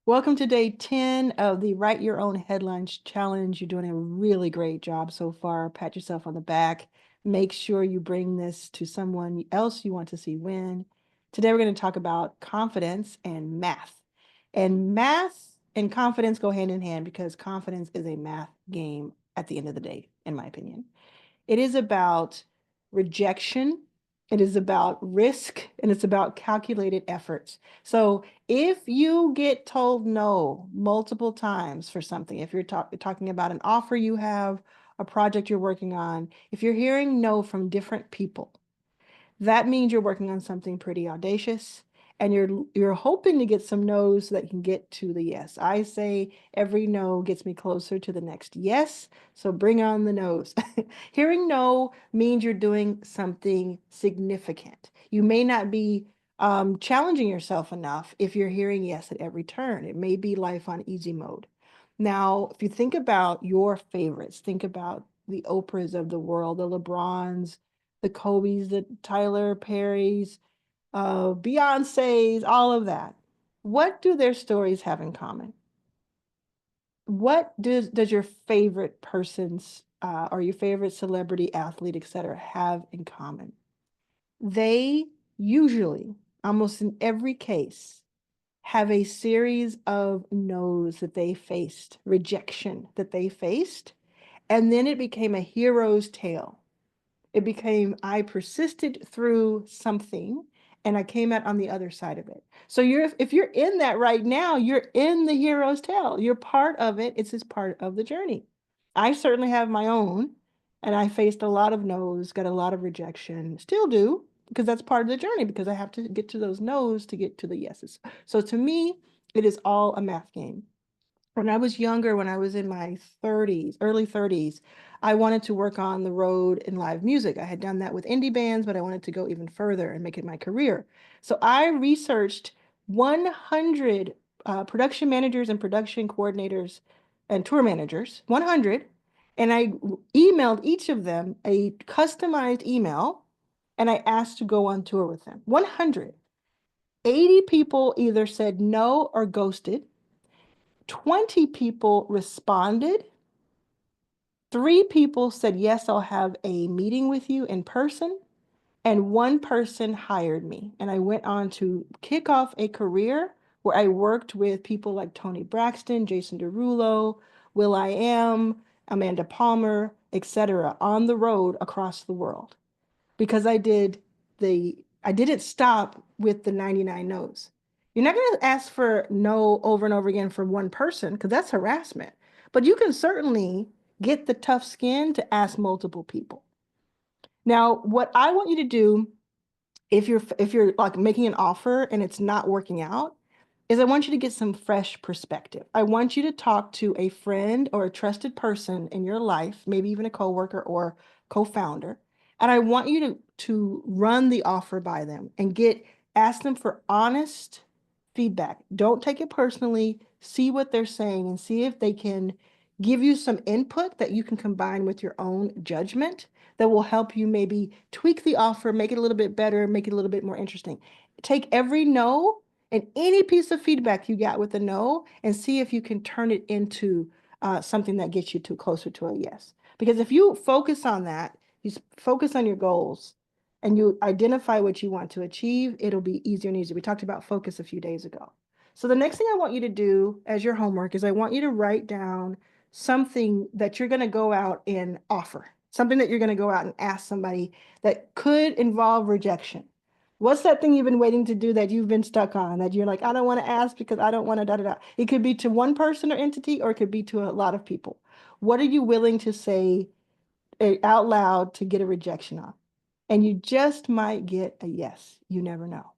Welcome to day 10 of the Write Your Own Headlines Challenge. You're doing a really great job so far. Pat yourself on the back. Make sure you bring this to someone else you want to see win. Today, we're going to talk about confidence and math. And math and confidence go hand in hand because confidence is a math game at the end of the day, in my opinion. It is about rejection, it is about risk, and it's about calculated efforts. So if you get told no multiple times for something, if you're talking about an offer you have, a project you're working on, if you're hearing no from different people, that means you're working on something pretty audacious and you're hoping to get some no's so that you can get to the yes. I say every no gets me closer to the next yes, so bring on the no's. Hearing no means you're doing something significant. You may not be challenging yourself enough if you're hearing yes at every turn. It may be life on easy mode. Now, if you think about your favorites, think about the Oprahs of the world, the LeBrons, the Kobe's, the Tyler Perry's, Beyonce's, all of that. What do their stories have in common? What does your favorite person's or your favorite celebrity, athlete, etc., have in common? They usually, almost in every case, have a series of no's that they faced, rejection that they faced, and then it became a hero's tale. It became, I persisted through something and I came out on the other side of it. So if you're in that right now, you're in the hero's tale. You're part of it. It's just part of the journey. I certainly have my own, and I faced a lot of no's, got a lot of rejection, still do, because that's part of the journey, because I have to get to those no's to get to the yeses. So to me, it is all a math game. When I was younger, when I was in my 30s, early 30s, I wanted to work on the road in live music. I had done that with indie bands, but I wanted to go even further and make it my career. So I researched 100 production managers and production coordinators and tour managers, 100, and I emailed each of them a customized email and I asked to go on tour with them. 100. 80 people either said no or ghosted. 20 people responded. 3 people said, yes, I'll have a meeting with you in person. And 1 person hired me. And I went on to kick off a career where I worked with people like Tony Braxton, Jason Derulo, will.i.am, Amanda Palmer, etc., on the road across the world because I didn't stop with the 99 no's. You're not going to ask for no over and over again for one person because that's harassment. But you can certainly get the tough skin to ask multiple people. Now, what I want you to do if you're like making an offer and it's not working out, is I want you to get some fresh perspective. I want you to talk to a friend or a trusted person in your life, maybe even a coworker or co-founder, and I want you to run the offer by them and ask them for honest feedback. Don't take it personally. See what they're saying and see if they can give you some input that you can combine with your own judgment that will help you maybe tweak the offer, make it a little bit better, make it a little bit more interesting. Take every no and any piece of feedback you got with a no and see if you can turn it into something that gets you closer to a yes. Because if you focus on that, you focus on your goals and you identify what you want to achieve, it'll be easier and easier. We talked about focus a few days ago. So the next thing I want you to do as your homework is I want you to write down something that you're going to go out and offer, something that you're going to go out and ask somebody that could involve rejection. What's that thing you've been waiting to do that you've been stuck on that you're like, I don't want to ask because I don't want to da da da. It could be to one person or entity, or it could be to a lot of people. What are you willing to say out loud to get a rejection on? And you just might get a yes. You never know.